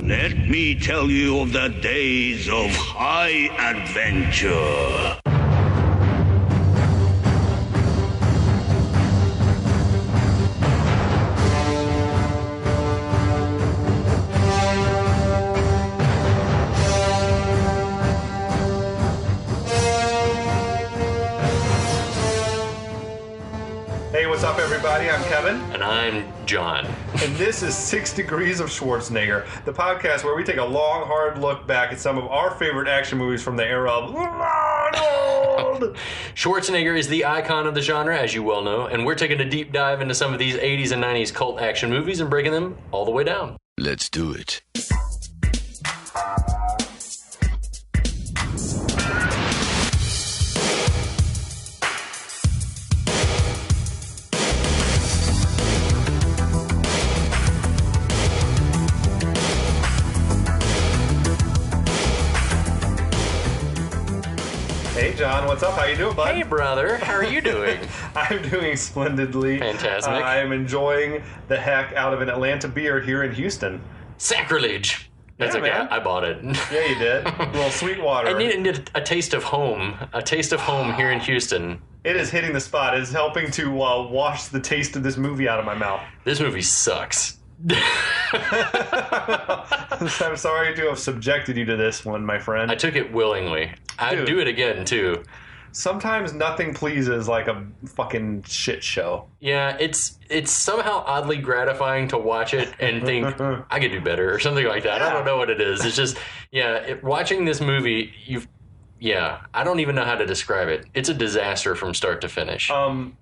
Let me tell you of the days of high adventure. Hey, what's up, everybody? I'm Kevin. And I'm John. And this is 6 Degrees of Schwarzenegger, the podcast where we take a long, hard look back at some of our favorite action movies from the era of Arnold. Schwarzenegger is the icon of the genre, as you well know, and we're taking a deep dive into some of these 80s and 90s cult action movies and breaking them all the way down. Let's do it. Hey, John, what's up? How you doing, bud? Hey, brother. How are you doing? I'm doing splendidly. Fantastic. I am enjoying the heck out of an Atlanta beer here in Houston. Sacrilege. That's Yeah, okay. man. I bought it. Yeah, you did. A little Sweetwater. I needed a taste of home. A taste of home here in Houston. It is hitting the spot. It is helping to wash the taste of this movie out of my mouth. This movie sucks. I'm sorry to have subjected you to this one, my friend. I took it willingly. I'd Dude. do it again, too. Sometimes nothing pleases like a fucking shit show. Yeah, it's somehow oddly gratifying to watch it and think I could do better or something like that. Yeah. I don't know what it is. It's just watching this movie, I don't even know how to describe it. It's a disaster from start to finish.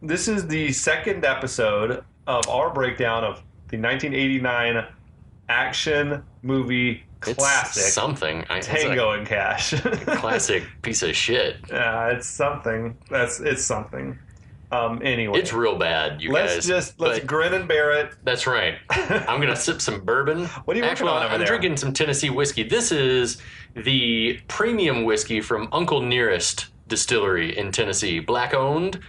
This is the second episode of our breakdown of the 1989 action movie classic It's something. Tango and Cash. Classic piece of shit. It's something. It's something. Anyway, It's real bad, you guys. let's But grin and bear it. that's right. I'm gonna sip some bourbon. What are you working on over I'm there? drinking some Tennessee whiskey. This is the premium whiskey from Uncle Nearest Distillery in Tennessee, black owned.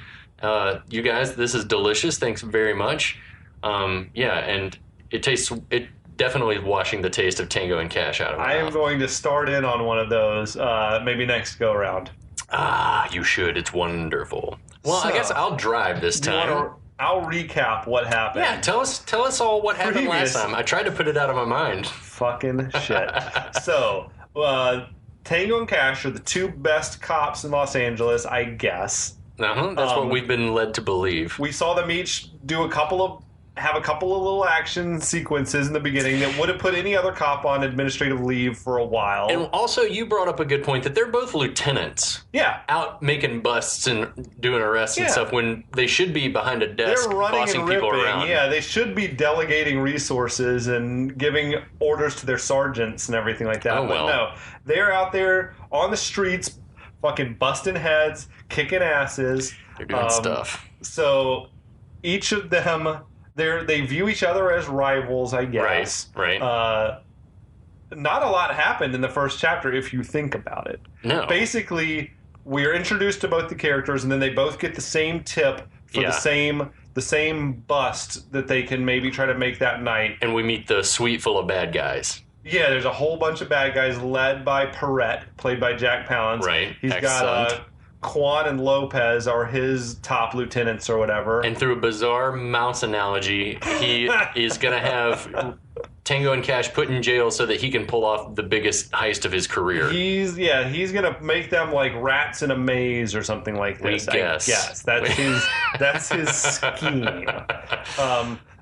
You guys, this is delicious. Thanks very much. And it definitely is washing the taste of Tango and Cash out of my I am mouth. going to start in on one of those maybe next go around. You should. It's wonderful. Well, I So, guess I'll drive this time. I'll recap what happened. Yeah, tell us all what happened Previous. last time. I tried to put it out of my mind. Fucking shit. So, Tango and Cash are the two best cops in Los Angeles, I guess. That's what we've been led to believe. We saw them each have a couple of little action sequences in the beginning that would have put any other cop on administrative leave for a while. And also, you brought up a good point that they're both lieutenants yeah. out making busts and doing arrests and Yeah. stuff when they should be behind a desk They're running bossing and people ripping. around. Yeah, they should be delegating resources and giving orders to their sergeants and everything like that. Oh, well. But no, they're out there on the streets fucking busting heads, kicking asses. They're doing stuff. So each of them, they view each other as rivals, I guess. Right. Not a lot happened in the first chapter if you think about it. No. Basically, we're introduced to both the characters, and then they both get the same tip for Yeah. the same bust that they can maybe try to make that night. And we meet the suite full of bad guys. Yeah, there's a whole bunch of bad guys led by Perrette, played by Jack Palance. Right. He's got Excellent. Quan and Lopez are his top lieutenants or whatever. And through a bizarre mouse analogy, he is going to have Tango and Cash put in jail so that he can pull off the biggest heist of his career. He's gonna make them like rats in a maze or something like this. We guess. I guess that's his scheme.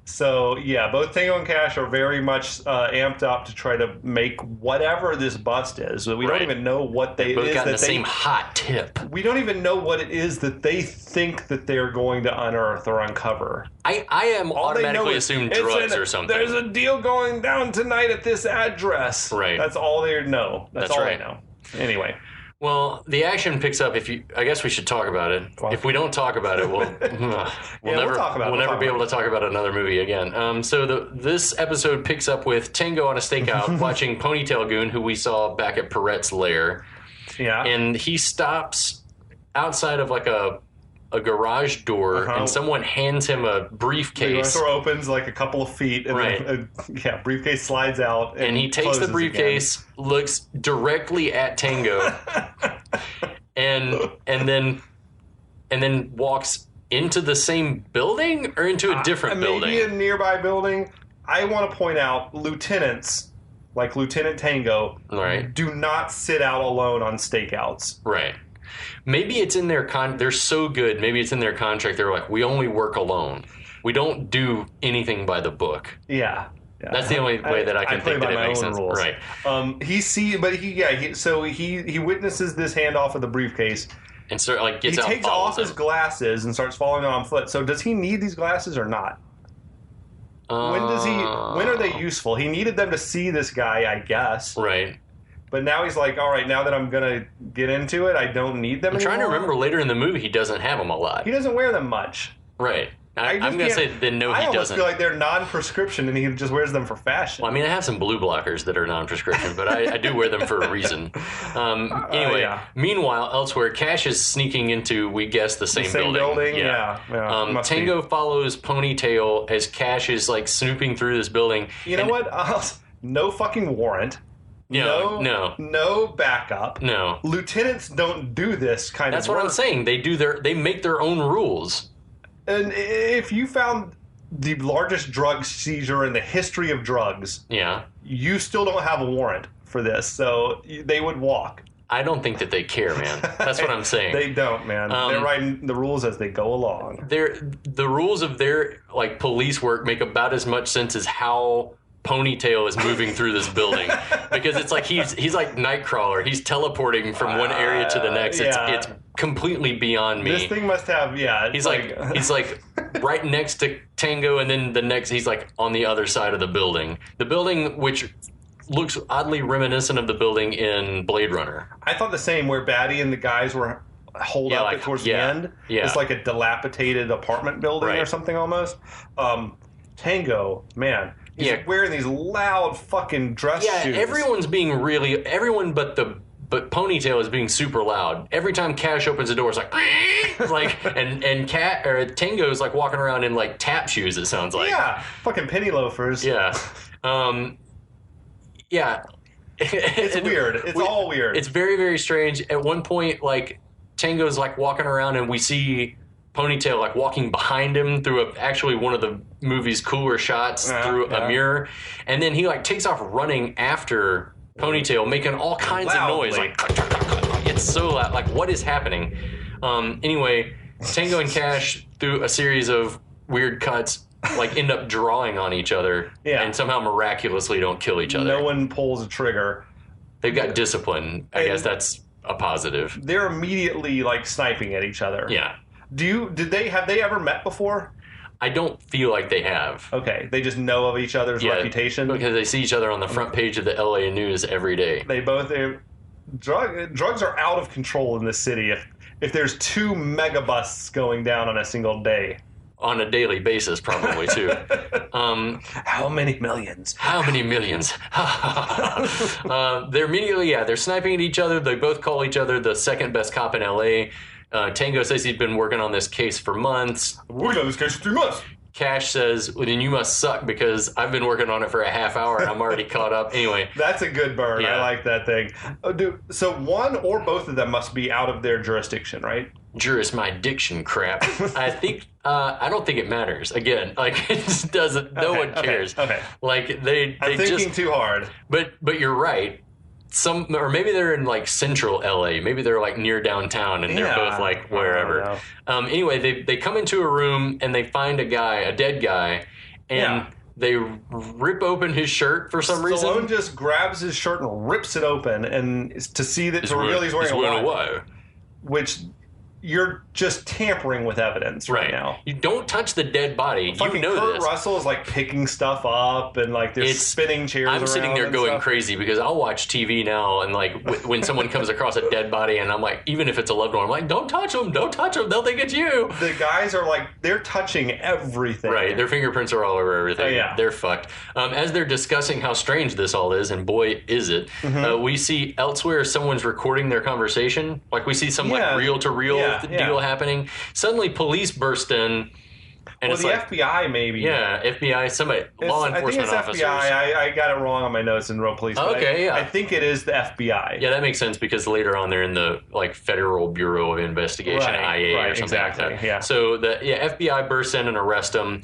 So yeah, both Tango and Cash are very much amped up to try to make whatever this bust is. So we Right. don't even know what They've both gotten the they. same hot tip. We don't even know what it is that they think that they're going to unearth or uncover. I am All they know automatically is assume it's drugs or something. There's a deal going down tonight at this address. Right. That's all they know. That's all right. they know. Anyway. Well, the action picks up. I guess we should talk about it. If we don't talk about it, we'll we'll talk about it. We'll never be able to talk about another movie again. So this episode picks up with Tango on a stakeout watching Ponytail Goon, who we saw back at Perrette's lair, Yeah. and he stops outside of like a a garage door, and someone hands him a briefcase. The door opens like a couple of feet, and then briefcase slides out, and he takes the briefcase, looks directly at Tango, and then walks into the same building or into a different building. Maybe a nearby building. I want to point out lieutenants, like Lieutenant Tango, do not sit out alone on stakeouts. Right. Maybe it's in their they're so good. Maybe it's in their contract. They're like, we only work alone. We don't do anything by the book. Yeah. That's the only way that I can think that it makes sense. Rules. Right. He witnesses this handoff of the briefcase. And so gets out. He takes off his glasses and starts following on foot. So does he need these glasses or not? When are they useful? He needed them to see this guy, I guess. Right. But now he's like, all right, now that I'm going to get into it, I don't need them anymore. I'm trying to remember later in the movie, he doesn't have them a lot. He doesn't wear them much. Right. I'm going to say then no, he doesn't. I almost feel like they're non-prescription and he just wears them for fashion. Well, I mean, I have some blue blockers that are non-prescription, but I do wear them for a reason. Meanwhile, elsewhere, Cash is sneaking into, we guess, the same building. Yeah. Tango follows Ponytail as Cash is snooping through this building. You know what? No fucking warrant. No backup. No. Lieutenants don't do this kind of work. That's what I'm saying. They make their own rules. And if you found the largest drug seizure in the history of drugs, you still don't have a warrant for this, so they would walk. I don't think that they care, man. That's what I'm saying. They don't, man. They're writing the rules as they go along. The rules of their police work make about as much sense as how Ponytail is moving through this building, because it's like he's like Nightcrawler. He's teleporting from one area to the next. It's completely beyond me. This thing must have He's like right next to Tango, and then the next he's like on the other side of the building. The building which looks oddly reminiscent of the building in Blade Runner. I thought the same, where Batty and the guys were holed up towards the end. Yeah. It's like a dilapidated apartment building or something almost. Tango, man. He's wearing these loud fucking dress shoes. Everyone's being everyone but Ponytail is being super loud. Every time Cash opens the door, it's and Tango's walking around in tap shoes, it sounds like. Yeah, fucking penny loafers. Yeah. It's weird. It's all weird. It's very, very strange. At one point, Tango's walking around and we see Ponytail walking behind him through actually one of the movie's cooler shots through a mirror, and then he takes off running after Ponytail, making all kinds of noise. It's so loud. What is happening? Anyway, Tango and Cash, through a series of weird cuts, end up drawing on each other, and somehow miraculously don't kill each other. No one pulls a trigger. They've got discipline. I guess that's a positive. They're immediately sniping at each other. Yeah. Have they ever met before? I don't feel like they have. Okay, they just know of each other's reputation? Because they see each other on the front page of the LA News every day. Drugs are out of control in this city if there's 2 mega busts going down on a single day. On a daily basis, probably, too. How many millions? How many millions? They're immediately, they're sniping at each other. They both call each other the second best cop in LA. Tango says he's been working on this case for months. Working on this case for 3 months. Cash says, well, then you must suck because I've been working on it for a half hour and I'm already caught up. Anyway. That's a good burn. Yeah. I like that thing. Oh, dude, so one or both of them must be out of their jurisdiction, right? My diction crap. I think I don't think it matters. Again, it just doesn't. No one cares. Okay. I'm thinking too hard. But you're right. Or maybe they're in central LA. Maybe they're near downtown and they're both wherever. Anyway, they come into a room and they find a dead guy, and they rip open his shirt for some reason. Stallone just grabs his shirt and rips it open, and to reveal he's wearing a wire. Which you're just tampering with evidence right now. You don't touch the dead body. Fucking you know Kurt this. Russell is picking stuff up and there's spinning chairs around. I'm sitting there going crazy because I'll watch TV now and when someone comes across a dead body and I'm even if it's a loved one, I'm don't touch them, they'll think it's you. The guys are they're touching everything. Right, their fingerprints are all over everything. Oh, yeah. They're fucked. As they're discussing how strange this all is, and boy is it, we see elsewhere someone's recording their conversation. We see some reel-to-reel deal happening. Suddenly, police burst in. And well, the FBI maybe. Yeah, FBI, somebody, law enforcement officers. I think it's FBI. I got it wrong on my notes in Road Police. Okay, I think it is the FBI. Yeah, that makes sense because later on they're in the Federal Bureau of Investigation, IA or something like that. Yeah. So the FBI bursts in and arrests him.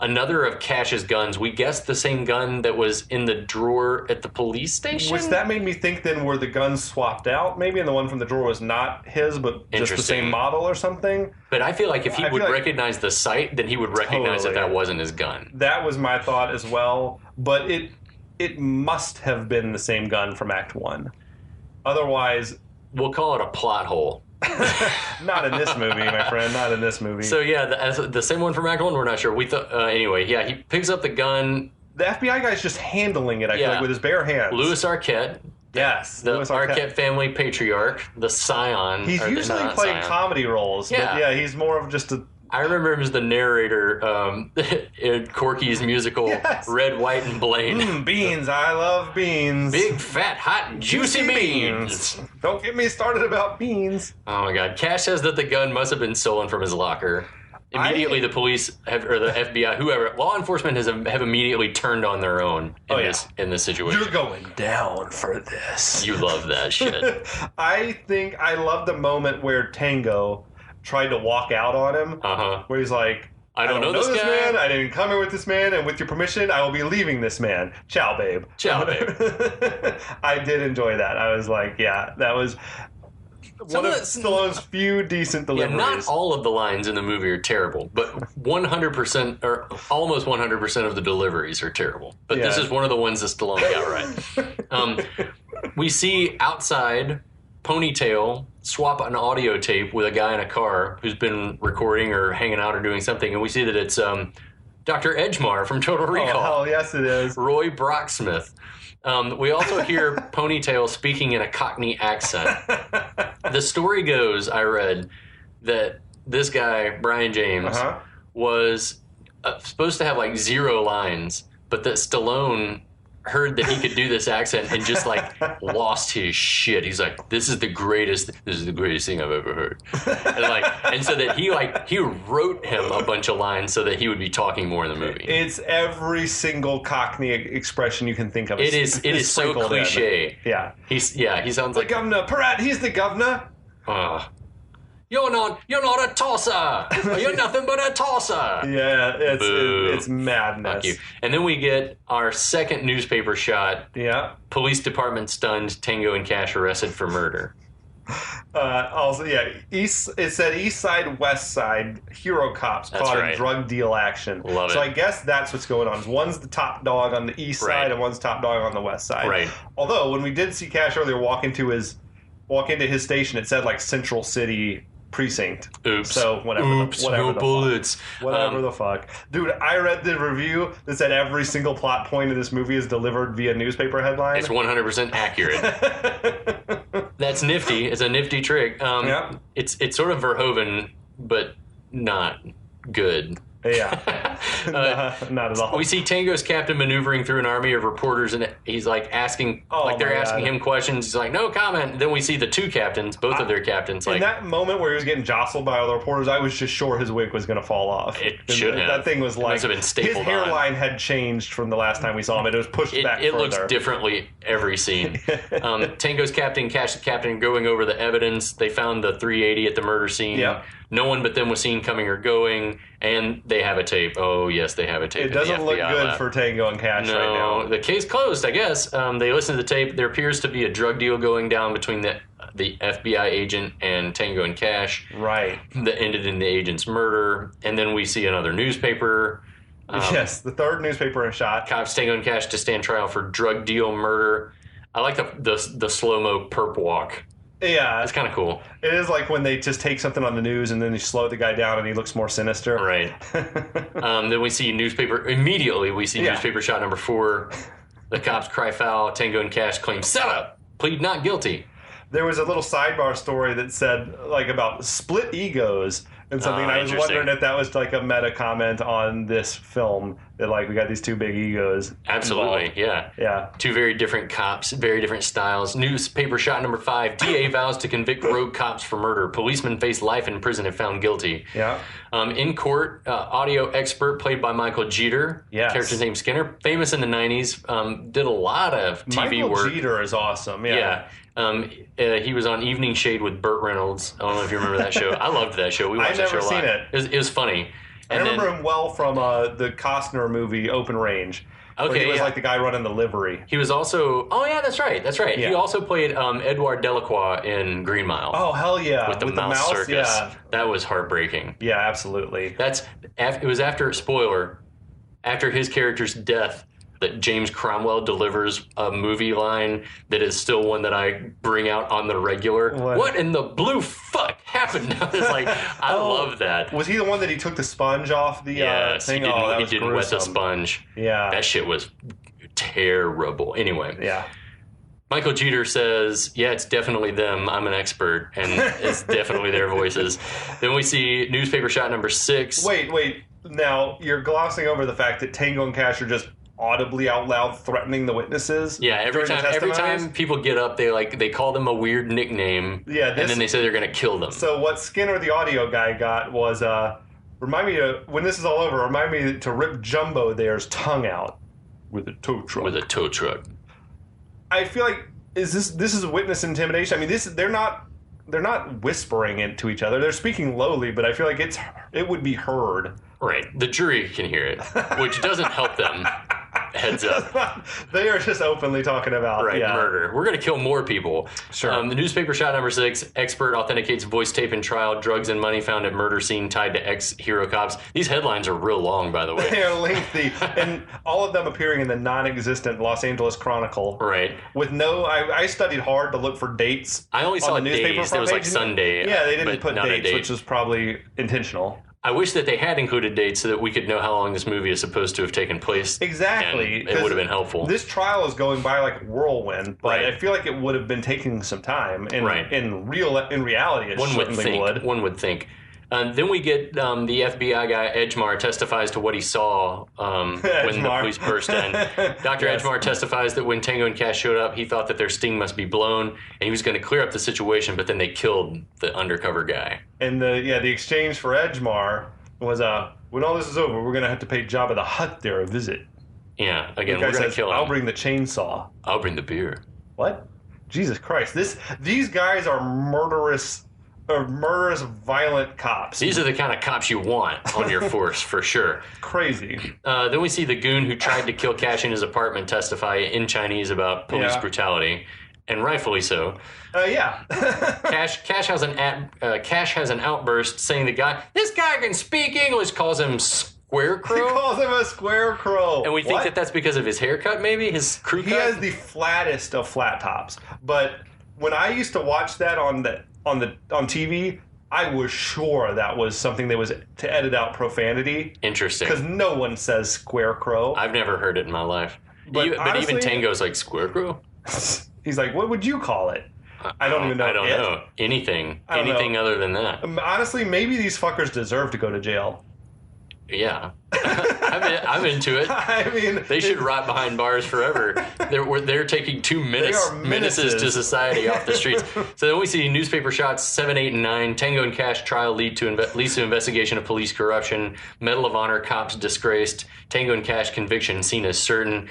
Another of Cash's guns, we guessed the same gun that was in the drawer at the police station. Which that made me think then were the guns swapped out maybe, and the one from the drawer was not his, but just the same model or something. But I feel like if he would recognize the sight, then he would recognize that wasn't his gun. That was my thought as well, but it must have been the same gun from Act 1. Otherwise... We'll call it a plot hole. Not in this movie, my friend. Not in this movie. So yeah, the same one from Act 1. We're not sure. We thought anyway. Yeah, he picks up the gun. The FBI guy's just handling it. I feel like with his bare hands. Louis Arquette. Yes, the Arquette family patriarch, the scion. He's usually playing comedy roles. Yeah, but he's more of just a. I remember him as the narrator in Corky's musical Red, White, and Blaine. Beans. I love beans. Big, fat, hot, juicy beans. Don't get me started about beans. Oh, my God. Cash says that the gun must have been stolen from his locker. Immediately, the police or the FBI, whoever, law enforcement have immediately turned on their own in this situation. You're going down for this. You love that shit. I love the moment where Tango tried to walk out on him, where he's like, I don't know this man. I didn't come here with this man, and with your permission, I will be leaving this man. Ciao, babe. Ciao, babe. I did enjoy that. I was like, that was one of Stallone's few decent deliveries. Yeah, not all of the lines in the movie are terrible, but 100% or almost 100% of the deliveries are terrible. But this is one of the ones that Stallone got right. We see outside Ponytail swap an audio tape with a guy in a car who's been recording or hanging out or doing something, and we see that it's Dr. Edgemar from Total Recall. Oh, yes, it is. Roy Brocksmith. We also hear Ponytail speaking in a Cockney accent. The story goes, I read, that this guy, Brian James, was supposed to have like 0 lines, but that Stallone heard that he could do this accent and just like lost his shit. He's like, this is the greatest thing I've ever heard. And so that he wrote him a bunch of lines so that he would be talking more in the movie. It's every single Cockney expression you can think of. It is so cliche. Yeah. He sounds like the governor. Peratt, he's the governor. You're not a tosser. You're nothing but a tosser. Yeah, it's madness. Fuck you. And then we get our second newspaper shot. Yeah. Police department stunned. Tango and Cash arrested for murder. It said East Side, West Side, hero cops caught in drug deal action. Love it. So I guess that's what's going on. One's the top dog on the east side and one's top dog on the west side. Right. Although when we did see Cash earlier walk into his station, it said like Central City Precinct. Oops. So whatever. No bullets. Whatever the fuck. Dude, I read the review that said every single plot point of this movie is delivered via newspaper headline. It's 100% accurate. That's nifty. It's a nifty trick. It's sort of Verhoeven, but not good. Yeah. Not at all. We see Tango's captain maneuvering through an army of reporters, and he's like asking, they're asking him questions. He's like, no comment. Then we see the two captains, both of their captains. In that moment where he was getting jostled by all the reporters, I was just sure his wig was going to fall off. It should have. That thing was like, must have been stapled his hairline had changed from the last time we saw him. It was pushed back further. It looks differently every scene. Tango's captain, Cash the captain, going over the evidence. They found the 380 at the murder scene. Yep. No one but them was seen coming or going, and they have a tape. Oh, yes, they have a tape. It doesn't look good for Tango and Cash right now. The case closed, I guess. They listened to the tape. There appears to be a drug deal going down between the FBI agent and Tango and Cash. Right. That ended in the agent's murder. And then we see another newspaper. Yes, the third newspaper in shot. Cops Tango and Cash to stand trial for drug deal murder. I like the slow-mo perp walk. Yeah. It's kind of cool. It is like when they just take something on the news and then they slow the guy down and he looks more sinister. Right. Then we see newspaper shot number 4. The cops cry foul. Tango and Cash claim setup. Plead not guilty. There was a little sidebar story that said like about split egos and something. And I was wondering if that was like a meta comment on this film. That like we got these two big egos. Absolutely, involved. yeah. Two very different cops, very different styles. Newspaper shot number 5. DA vows to convict rogue cops for murder. Policemen face life in prison if found guilty. Yeah. In court, audio expert played by Michael Jeter. Yes. Character's name Skinner. Famous in the 90s. Did a lot of TV work. Michael Jeter is awesome. Yeah. He was on Evening Shade with Burt Reynolds. I don't know if you remember that show. I loved that show. We watched that show a lot. I've never seen it. It was funny. I remember him well from the Costner movie Open Range. Okay, he was like the guy running the livery. He was also... Oh, yeah, that's right. Yeah. He also played Edouard Delacroix in Green Mile. Oh, hell yeah. With the mouse circus. Yeah. That was heartbreaking. Yeah, absolutely. It was after... Spoiler. After his character's death, that James Cromwell delivers a movie line that is still one that I bring out on the regular. What in the blue fuck happened? It's like, I love that. Was he the one that he took the sponge off the thing? He didn't wet the sponge. Yeah. That shit was terrible. Anyway. Yeah. Michael Jeter says, yeah, it's definitely them. I'm an expert. And it's definitely their voices. Then we see newspaper shot number 6. Wait. Now, you're glossing over the fact that Tango and Cash are just audibly out loud threatening the witnesses. Yeah, every time people get up, they call them a weird nickname. Yeah, and then they say they're going to kill them. So what Skinner, the audio guy, got was remind me to, when this is all over, remind me to rip Jumbo there's tongue out with a tow truck. With a tow truck. I feel like this is witness intimidation. I mean, they're not whispering it to each other. They're speaking lowly, but I feel like it would be heard. Right. The jury can hear it, which doesn't help them. Heads up. They are just openly talking about murder. We're going to kill more people. Sure. The newspaper shot number 6. Expert authenticates voice tape in trial. Drugs and money found at murder scene tied to ex-hero cops. These headlines are real long, by the way. They are lengthy. And all of them appearing in the non-existent Los Angeles Chronicle. Right. With I studied hard to look for dates. I only saw days. It was like Sunday. Yeah, they didn't put dates, which was probably intentional. I wish that they had included dates so that we could know how long this movie is supposed to have taken place. Exactly. It would have been helpful. This trial is going by like whirlwind, but I feel like it would have been taking some time. In reality, it would. One would think. Then we get the FBI guy, Edgemar, testifies to what he saw when the police burst in. Dr. Edgemar testifies that when Tango and Cash showed up, he thought that their sting must be blown, and he was going to clear up the situation, but then they killed the undercover guy. And the exchange for Edgemar was, when all this is over, we're going to have to pay Jabba the Hutt there a visit. Yeah, again, we're going to kill him. I'll bring the chainsaw. I'll bring the beer. What? Jesus Christ. These guys are murderous, violent cops. These are the kind of cops you want on your force, for sure. Crazy. Then we see the goon who tried to kill Cash in his apartment testify in Chinese about police brutality, and rightfully so. Yeah. Cash has an outburst saying this guy can speak English, calls him Squarecrow. He calls him a squarecrow. And we think that that's because of his haircut, maybe? His crew cut? He has the flattest of flat tops. But when I used to watch that on TV, I was sure that was something that was to edit out profanity. Interesting. Because no one says squarecrow. I've never heard it in my life. But even Tango's like, squarecrow? He's like, what would you call it? I don't even know. I don't know. Anything other than that. Honestly, maybe these fuckers deserve to go to jail. Yeah. I'm into it. I mean, they should rot behind bars forever. They're taking 2 menaces to society off the streets. So then we see newspaper shots 7, 8, and 9. Tango and Cash trial leads to investigation of police corruption. Medal of Honor cops disgraced. Tango and Cash conviction seen as certain.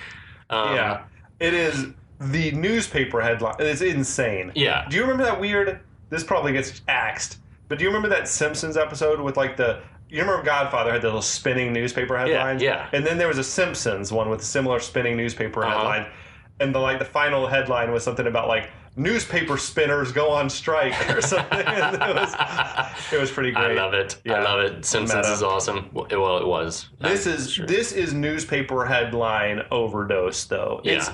Yeah, it is the newspaper headline. It's insane. Yeah. Do you remember that weird? This probably gets axed. But do you remember that Simpsons episode with like you remember Godfather had the little spinning newspaper headlines? Yeah. And then there was a Simpsons one with similar spinning newspaper headlines. And the final headline was something about like newspaper spinners go on strike or something. It was pretty great. I love it. Yeah. I love it. Simpsons is awesome. Well, it was. This is newspaper headline overdose though. Yeah. It's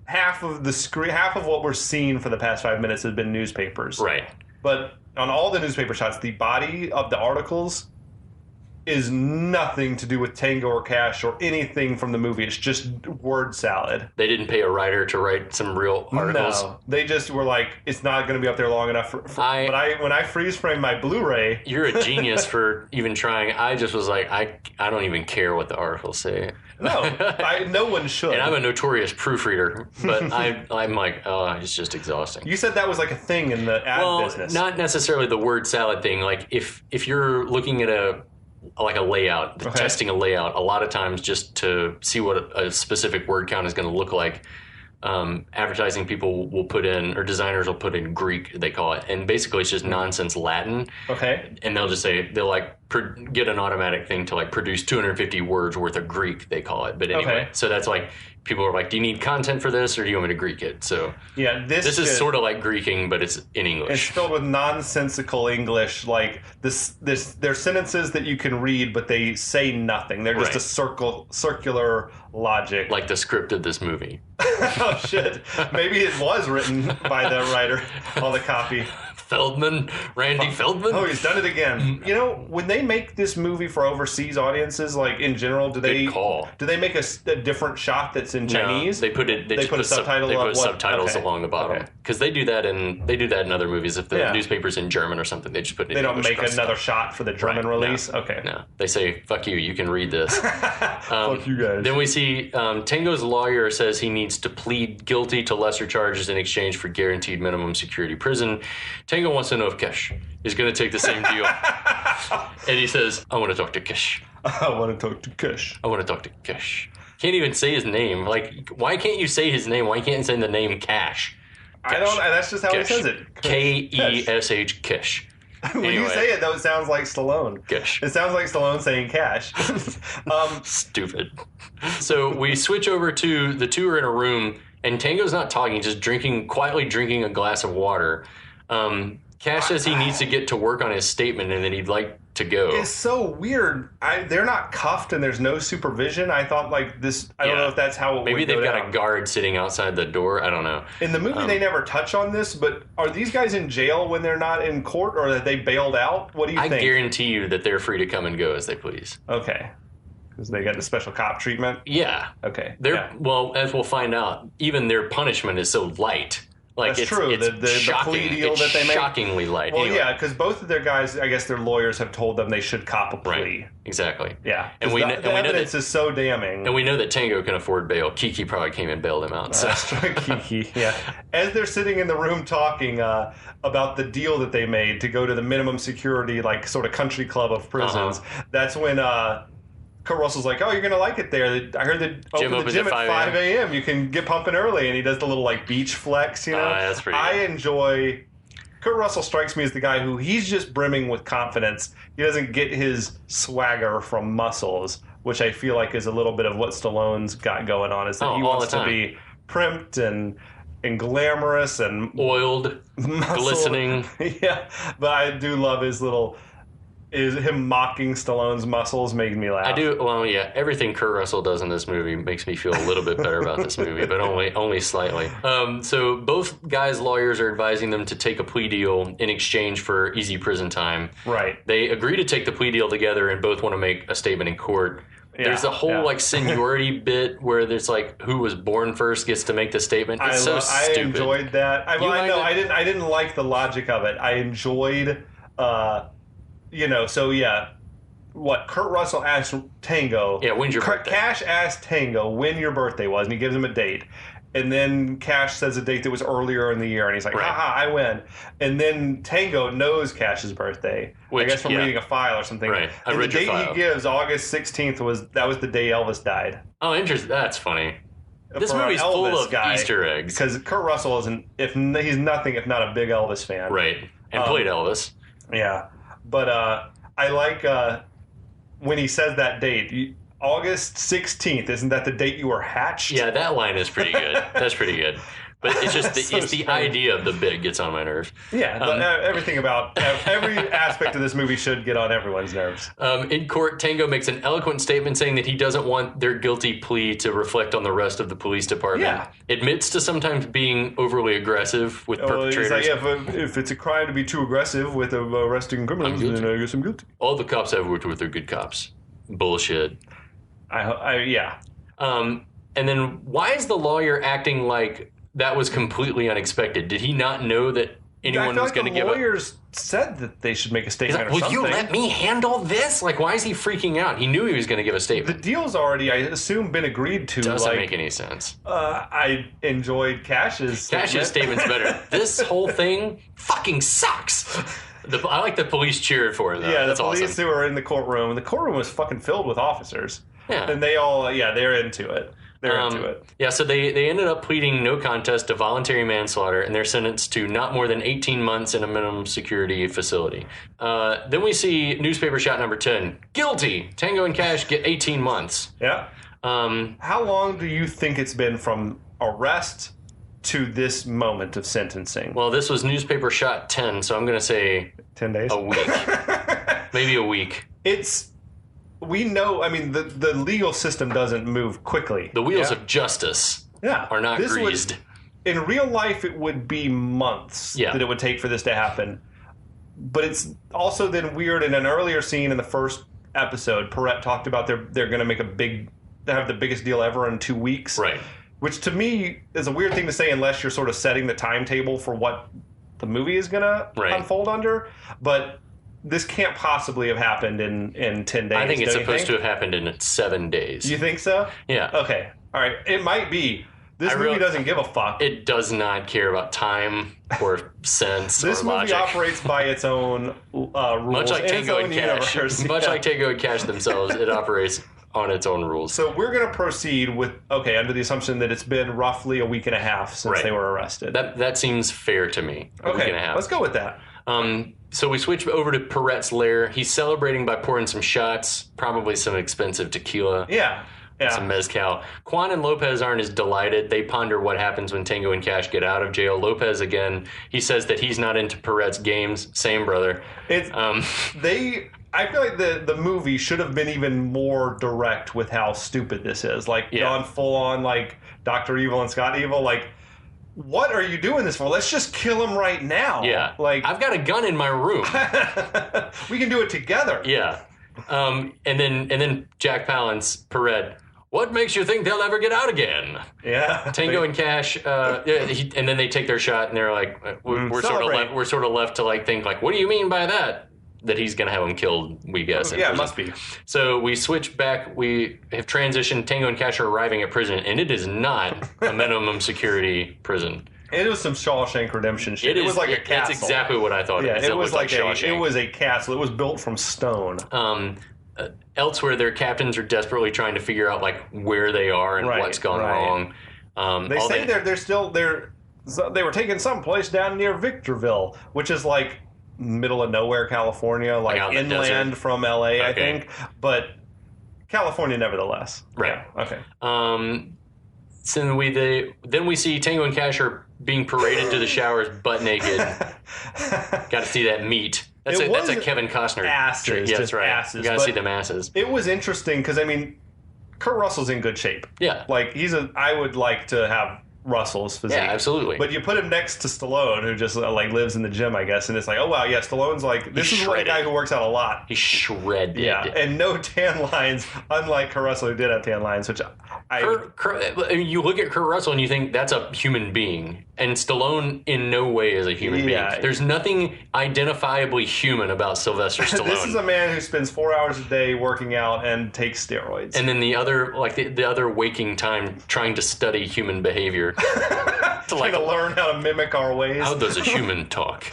half of what we're seeing for the past 5 minutes has been newspapers. Right. But on all the newspaper shots, the body of the articles is nothing to do with Tango or Cash or anything from the movie. It's just word salad. They didn't pay a writer to write some real articles? No. They just were like, it's not going to be up there long enough. But when I freeze frame my Blu-ray... You're a genius for even trying. I just was like, I don't even care what the articles say. No, no one should. And I'm a notorious proofreader, but I'm like, oh, it's just exhausting. You said that was like a thing in the ad business. Not necessarily the word salad thing. Like if you're looking at a layout, testing a layout, a lot of times just to see what a specific word count is going to look like, advertising people will put in, or designers will put in Greek, they call it, and basically it's just nonsense Latin. Okay. And they'll just say, they'll like get an automatic thing to like produce 250 words worth of Greek, they call it. But anyway, so that's like, people are like, do you need content for this, or do you want me to Greek it? So yeah, this is sort of like Greeking, but it's in English. It's filled with nonsensical English. Like they're sentences that you can read, but they say nothing. They're just a circular logic. Like the script of this movie. Oh shit! Maybe it was written by the writer on the copy. Randy Feldman. Oh, he's done it again. You know, when they make this movie for overseas audiences, like in general, do they make a different shot that's in Chinese? No, they put a subtitle. They put subtitles along the bottom because they do that in other movies. If the newspaper's in German or something, they just put it. They in don't English make another shot for the German release. No. Okay, no, they say fuck you. You can read this. Fuck you guys. Then we see Tango's lawyer says he needs to plead guilty to lesser charges in exchange for guaranteed minimum security prison. Tango wants to know if Kesh is going to take the same deal. And he says, I want to talk to Kesh. I want to talk to Kesh. I want to talk to Kesh. Can't even say his name. Like, why can't you say his name? Why can't you say the name Cash? I don't. That's just how he says it. Kesh. Kesh. When you say it, though, it sounds like Stallone. Kesh. It sounds like Stallone saying Cash. Stupid. So we switch over to the two are in a room, and Tango's not talking, just quietly drinking a glass of water. Cash says he needs to get to work on his statement and then he'd like to go. It's so weird. They're not cuffed and there's no supervision. I thought like this. I don't know if that's how it maybe would they've go got down. A guard sitting outside the door. I don't know. In the movie, they never touch on this, but are these guys in jail when they're not in court, or that they bailed out? What do you think? I guarantee you that they're free to come and go as they please. Okay. Because they got the special cop treatment? Yeah. Okay. Well, as we'll find out, even their punishment is so light. Like That's true. The plea deal that they make. Shockingly light. Well, yeah, because both of their guys, I guess their lawyers have told them they should cop a plea. Right. Exactly. Yeah. And the evidence is so damning. And we know that Tango can afford bail. Kiki probably came and bailed him out. So. That's true. Kiki, yeah. As they're sitting in the room talking about the deal that they made to go to the minimum security, like, sort of country club of prisons, that's when... Kurt Russell's like, oh, you're going to like it there. I heard they open the gym at 5 a.m. You can get pumping early. And he does the little, like, beach flex, you know? That's pretty good. Enjoy... Kurt Russell strikes me as the guy who he's just brimming with confidence. He doesn't get his swagger from muscles, which I feel like is a little bit of what Stallone's got going on, is that he wants to be primped and glamorous and... oiled, muscled. glistening. Yeah, but I do love his little... him mocking Stallone's muscles made me laugh. I do. Well, yeah. Everything Kurt Russell does in this movie makes me feel a little bit better about this movie, but only slightly. So both guys' lawyers are advising them to take a plea deal in exchange for easy prison time. Right. They agree to take the plea deal together, and both want to make a statement in court. Yeah, there's a whole like seniority bit where there's like who was born first gets to make the statement. It's so stupid. I enjoyed that. I didn't like the logic of it. I enjoyed. So yeah, what Kurt Russell asked Tango. Yeah, when's your birthday? Cash asked Tango when your birthday was, and he gives him a date. And then Cash says a date that was earlier in the year, and he's like, haha, I win. And then Tango knows Cash's birthday, I guess from reading a file or something. Right. And the date he gives, August 16th, was the day Elvis died. Oh, interesting. That's funny. This movie's full of Easter eggs. Because Kurt Russell isn't, he's nothing if not a big Elvis fan. Right. And played Elvis. Yeah. But I like when he says that date, August 16th. Isn't that the date you were hatched? Yeah, that line is pretty good. That's pretty good. But it's just it's the idea of the bit gets on my nerves. Yeah, everything about every aspect of this movie should get on everyone's nerves. In court, Tango makes an eloquent statement saying that he doesn't want their guilty plea to reflect on the rest of the police department. Yeah. Admits to sometimes being overly aggressive with perpetrators. He's like, if it's a crime to be too aggressive with arresting criminals, then I guess I'm guilty. All the cops I've worked with are good cops. Bullshit. Yeah. And then why is the lawyer acting like that was completely unexpected? Did he not know that anyone was going to give the lawyers said that they should make a statement or something. Will you let me handle this? Like, why is he freaking out? He knew he was going to give a statement. The deal's already, I assume, been agreed to. Doesn't make any sense. I enjoyed Cash's statement's better. This whole thing fucking sucks. I like the police cheered for it, though. Yeah, that's the police awesome. who were in the courtroom. The courtroom was fucking filled with officers. Yeah. And they all, they're into it. They're into it. Yeah, so they ended up pleading no contest to voluntary manslaughter, and they're sentenced to not more than 18 months in a minimum security facility. Then we see newspaper shot number 10. Guilty. Tango and Cash get 18 months. Yeah. How long do you think it's been from arrest to this moment of sentencing? Well, this was newspaper shot 10, so I'm going to say 10 days? A week. Maybe a week. We know, I mean, the legal system doesn't move quickly. The wheels of justice are not greased. In real life, it would be months that it would take for this to happen. But it's also then weird. In an earlier scene in the first episode, Perret talked about they're going to have the biggest deal ever in 2 weeks. Right. Which to me is a weird thing to say unless you're sort of setting the timetable for what the movie is going to unfold under. But this can't possibly have happened in 10 days. I think it's supposed to have happened in 7 days. You think so? Yeah. Okay. All right. It might be. This movie doesn't give a fuck. It does not care about time or sense this or logic. This movie operates by its own rules. Much like Tango and Cash. Much like Tango and Cash themselves, it operates on its own rules. So we're going to proceed with, under the assumption that it's been roughly a week and a half since they were arrested. That seems fair to me. A week and a half. Let's go with that. So we switch over to Perret's lair. He's celebrating by pouring some shots, probably some expensive tequila. Yeah. Some mezcal. Quan and Lopez aren't as delighted. They ponder what happens when Tango and Cash get out of jail. Lopez, again, he says that he's not into Perret's games. Same, brother. I feel like the movie should have been even more direct with how stupid this is. Like, gone full on, like, Dr. Evil and Scott Evil. Like, what are you doing this for? Let's just kill him right now. Yeah. Like, I've got a gun in my room. We can do it together. Yeah. And then Jack Palance, Perret, what makes you think they'll ever get out again? Yeah. Tango and Cash, and then they take their shot, and they're like, we're sort of left to like think like, what do you mean by that? That he's going to have him killed, we guess. Yeah, it must be. So we switch back. We have transitioned. Tango and Cash are arriving at prison, and it is not a minimum security prison. It was some Shawshank Redemption shit. It was like a castle. That's exactly what I thought. It was like Shawshank. It was a castle. It was built from stone. Elsewhere, their captains are desperately trying to figure out like where they are and what's gone wrong. They say they were taken someplace down near Victorville, which is like middle of nowhere, California, like inland from LA, I think, but California nevertheless. Right. Yeah. Okay. So then we see Tango and Cash are being paraded to the showers butt naked. Got to see that meat. That's a Kevin Costner. Asses. Yeah, that's right. Asses. You got to see them asses. It was interesting because I mean, Kurt Russell's in good shape. Yeah. Like I would like to have Russell's physique. Yeah, absolutely. But you put him next to Stallone, who just like lives in the gym, I guess, and it's like, oh wow, yeah, Stallone's like this is a guy who works out a lot. He's shredded. Yeah, and no tan lines, unlike Kurt Russell, who did have tan lines, which you look at Kurt Russell and you think that's a human being, and Stallone in no way is a human being. There's nothing identifiably human about Sylvester Stallone. This is a man who spends 4 hours a day working out and takes steroids. And then the other waking time trying to study human behavior. to learn how to mimic our ways. How does a human talk?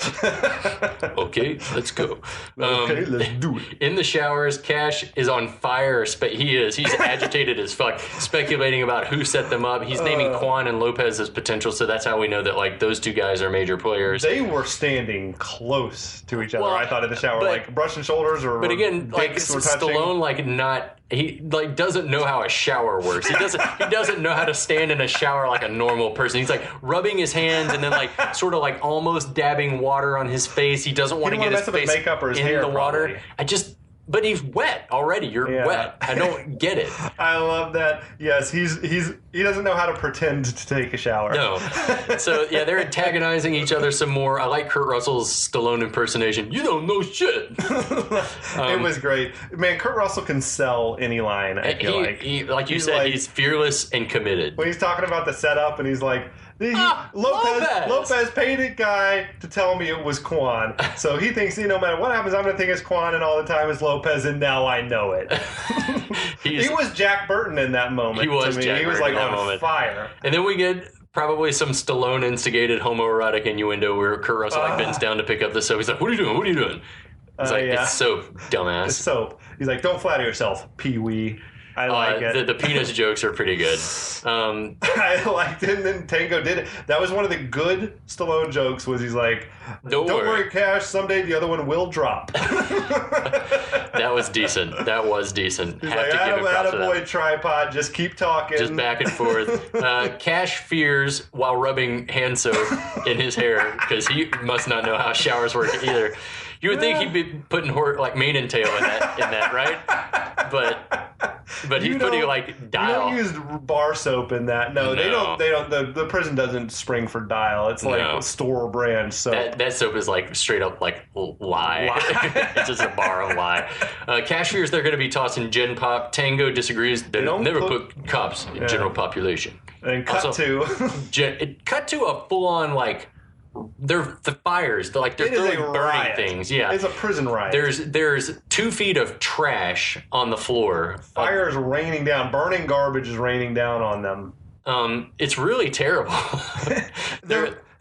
Okay, let's go. Okay, let's do it. In the showers, Cash is on fire. He's agitated as fuck, speculating about who set them up. He's naming Quan and Lopez as potential, so that's how we know that like those two guys are major players. They were standing close to each other. I thought in the shower, like brushing shoulders, or but again, like Stallone, like not he like doesn't know how a shower works. He doesn't know how to stand in a shower like a normal person. He's like rubbing his hands and then like sort of like almost dabbing water on his face. He doesn't want to get his face makeup or his in hair, the water. probably. But he's wet already. You're wet. I don't get it. I love that. Yes, he doesn't know how to pretend to take a shower. No. So yeah, they're antagonizing each other some more. I like Kurt Russell's Stallone impersonation. You don't know shit. It was great, man. Kurt Russell can sell any line. I feel like you said, he's fearless and committed. When he's talking about the setup, and he's like. Lopez paid a guy to tell me it was Quan. So he thinks, no matter what happens, I'm going to think it's Quan, and all the time it's Lopez, and now I know it. He was Jack Burton in that moment. He was Jack He was Burton like in that on moment. fire. And then we get probably some Stallone-instigated homoerotic innuendo where Kurt Russell bends down to pick up the soap. He's like, what are you doing? What are you doing? He's like, it's soap, dumbass. It's soap. He's like, don't flatter yourself, Pee-wee. I like it. The penis jokes are pretty good. I liked it, and then Tango did it. That was one of the good Stallone jokes. Was he's like, "Don't worry, Cash. Someday the other one will drop." That was decent. He's like, "Attaboy, tripod. Just keep talking." Just back and forth. Cash fears while rubbing hand soap in his hair because he must not know how showers work either. You would think he'd be putting mane and tail in that, right? But he's putting like Dial. You don't use bar soap in that. No, they don't. The prison doesn't spring for Dial. It's like store brand soap. That soap is like straight up like lie. It's just a bar of lie. Cash fears they're going to be tossing Gen Pop. Tango disagrees. They don't never put cops in general population. And cut to a full on like. They're the fires. They're throwing burning things. Yeah, it's a prison riot. There's 2 feet of trash on the floor. Fire is raining down. Burning garbage is raining down on them. It's really terrible.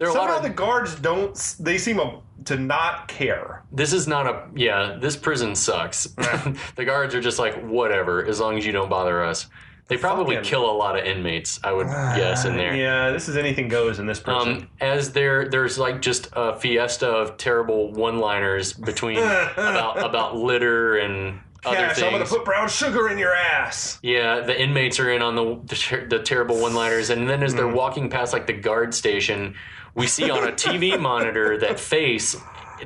Somehow the guards don't. They seem to not care. This is not this prison sucks. The guards are just like whatever, as long as you don't bother us. They probably kill a lot of inmates, I would guess, in there. Yeah, this is anything goes in this prison. As there's like just a fiesta of terrible one-liners between about litter and other things. I'm going to put brown sugar in your ass. Yeah, the inmates are in on the terrible one-liners, and then as they're walking past like the guard station, we see on a TV monitor that face.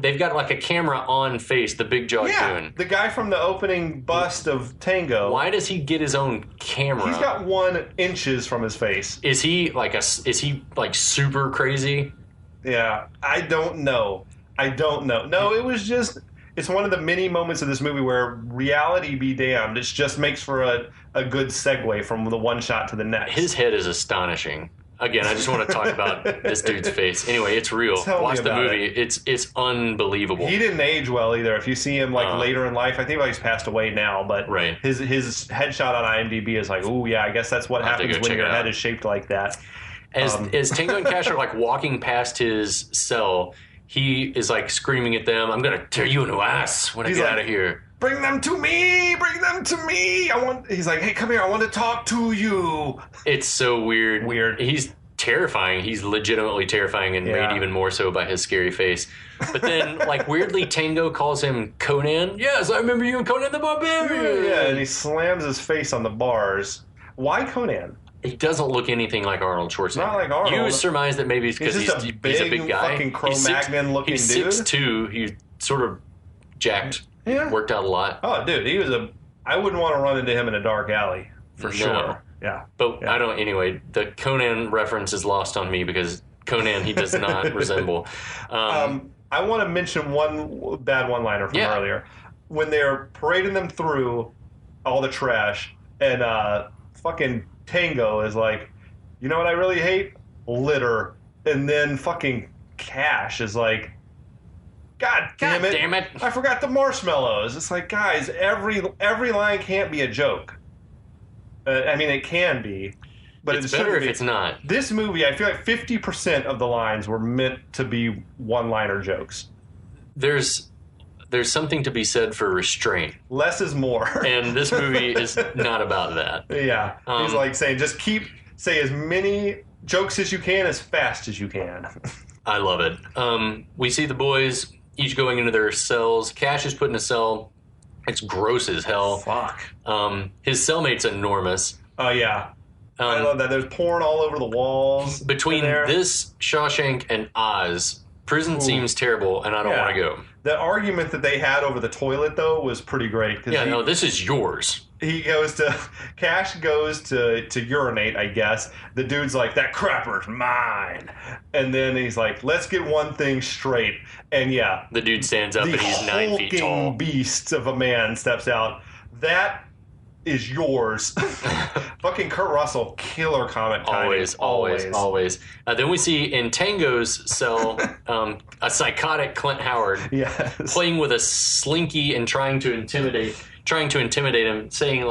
They've got like a camera on face, the big jaw goon. The guy from the opening bust of Tango. Why does he get his own camera? He's got 1 inches from his face. Is he like super crazy? Yeah, I don't know. No, it was just. It's one of the many moments of this movie where reality be damned. It just makes for a good segue from the one shot to the next. His head is astonishing. Again, I just want to talk about this dude's face. Anyway, it's real. Watch the movie. It's unbelievable. He didn't age well either. If you see him later in life, I think he's passed away now, but his headshot on IMDb is like, ooh, yeah, I guess that's what happens when your head is shaped like that. As Tango and Cash are like walking past his cell, he is like screaming at them, "I'm gonna tear you into ass when I get out of here. Bring them to me! Bring them to me! He's like, hey, come here, I want to talk to you." It's so weird. He's terrifying. He's legitimately terrifying and made even more so by his scary face. But then, like, weirdly, Tango calls him Conan. Yes, I remember you, Conan the Barbarian. Yeah, and he slams his face on the bars. Why Conan? He doesn't look anything like Arnold Schwarzenegger. Not like Arnold. You surmise that maybe it's because he's a big guy. Fucking Cro-Magnon-looking dude. He's 6'2". He's sort of jacked. Yeah. Worked out a lot. Oh, dude, I wouldn't want to run into him in a dark alley, for sure. Yeah. But I don't, anyway, the Conan reference is lost on me because Conan he does not resemble. I want to mention one bad one-liner from earlier. When they're parading them through all the trash, and fucking Tango is like, you know what I really hate? Litter. And then fucking Cash is like, God damn it. I forgot the marshmallows. It's like, guys, every line can't be a joke. I mean, it can be. But it's better if it's not. This movie, I feel like 50% of the lines were meant to be one-liner jokes. There's something to be said for restraint. Less is more. And this movie is not about that. Yeah. He's like saying, just say as many jokes as you can, as fast as you can. I love it. We see the boys each going into their cells. Cash is put in a cell. It's gross as hell. Fuck. His cellmate's enormous. Oh, yeah. I love that. There's porn all over the walls. Between this, Shawshank, and Oz, prison seems terrible, and I don't want to go. The argument that they had over the toilet, though, was pretty great. Yeah, no, this is yours. Cash goes to urinate, I guess. The dude's like, that crapper's mine. And then he's like, let's get one thing straight. And yeah. The dude stands up and he's 9 feet tall. The hulking beast of a man steps out. That is yours. Fucking Kurt Russell, killer comic timing. Always. Then we see in Tango's cell a psychotic Clint Howard playing with a slinky and trying to intimidate him, saying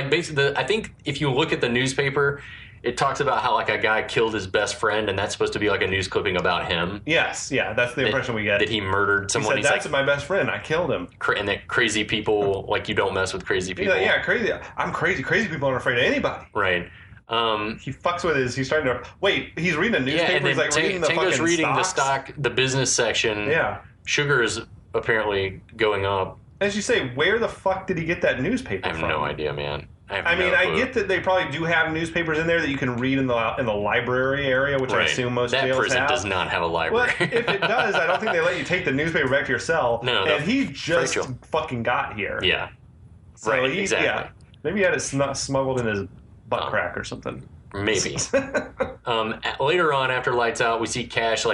basically I think if you look at the newspaper, it talks about how like a guy killed his best friend, and that's supposed to be like a news clipping about him. Yes, yeah, that's the impression we get. That he murdered someone. He said, that's my best friend. I killed him. And that crazy people, like, you don't mess with crazy people. Yeah, crazy. I'm crazy. Crazy people aren't afraid of anybody. Right. He fucks with his. He's starting to wait. He's reading a newspaper. And he's like reading the Tango's fucking reading stocks. the business section. Yeah. Sugar is apparently going up. As you say, where the fuck did he get that newspaper from? I have no idea, man. I get that they probably do have newspapers in there that you can read in the library area, which I assume most jails have. That prison does not have a library. Well, if it does, I don't think they let you take the newspaper back to your cell. No, and he just fucking got here. Yeah. So exactly. Yeah, maybe he had it smuggled in his butt crack or something. Maybe. Later on, after lights out, we see Cash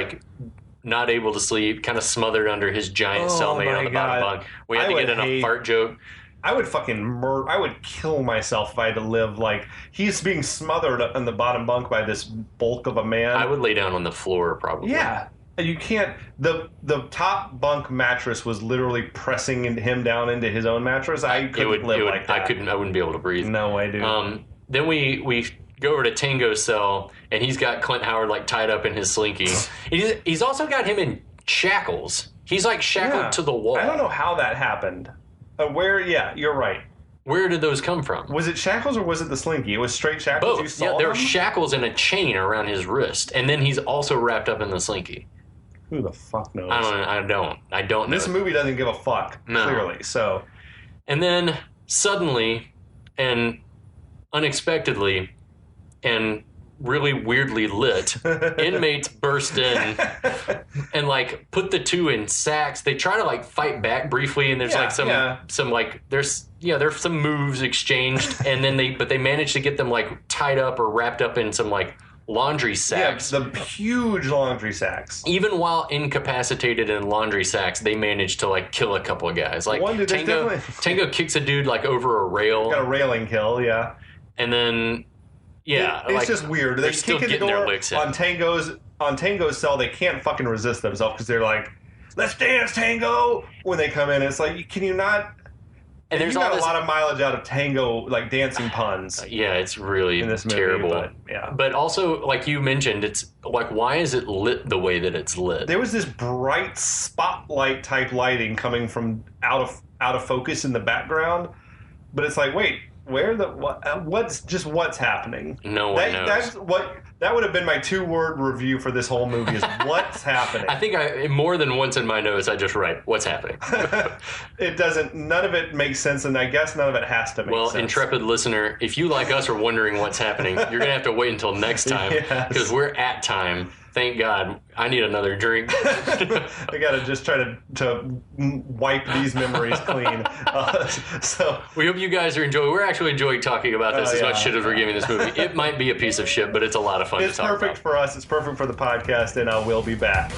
not able to sleep, kind of smothered under his giant cellmate on the bottom bunk. We had to get in a fart joke. I would fucking I would kill myself if I had to live like he's being smothered on the bottom bunk by this bulk of a man. I would lay down on the floor probably. Yeah. You can't. The top bunk mattress was literally pressing him down into his own mattress. I couldn't live like that. I wouldn't be able to breathe. No way, dude. Then we go over to Tango's cell, and he's got Clint Howard like tied up in his slinky. He's also got him in shackles. He's like shackled to the wall. I don't know how that happened. Yeah, you're right. Where did those come from? Was it shackles or was it the slinky? It was straight shackles. Both. There were shackles and a chain around his wrist, and then he's also wrapped up in the slinky. Who the fuck knows? I don't know. This movie doesn't give a fuck, clearly. So, and then suddenly and unexpectedly and really weirdly lit, inmates burst in and like put the two in sacks. They try to like fight back briefly, and there's there's some moves exchanged, and then they manage to get them like tied up or wrapped up in some like laundry sacks. Yeah, the huge laundry sacks. Even while incapacitated in laundry sacks, they managed to like kill a couple of guys. Like Tango kicks a dude like over a rail. Got a railing kill, yeah. And then it's just weird. They kick in the door on Tango's cell. They can't fucking resist themselves because they're like, "Let's dance, Tango!" When they come in, it's like, can you not? And there's a lot of mileage out of Tango, like dancing puns. It's really in this terrible. Movie, but also, like you mentioned, it's like, why is it lit the way that it's lit? There was this bright spotlight type lighting coming from out of focus in the background, but it's like, wait. What's happening? No one knows. That would have been my 2-word review for this whole movie is what's happening. I think more than once in my notes I just write what's happening. None of it makes sense, and I guess none of it has to make sense. Well, intrepid listener, if you like us are wondering what's happening, you're going to have to wait until next time because we're at time. Thank God. I need another drink. I got to just try to wipe these memories clean. So we hope you guys are enjoying. We're actually enjoying talking about this as much shit as we're giving this movie. It might be a piece of shit, but it's a lot of fun to talk about. It's perfect for us. It's perfect for the podcast, and we'll be back.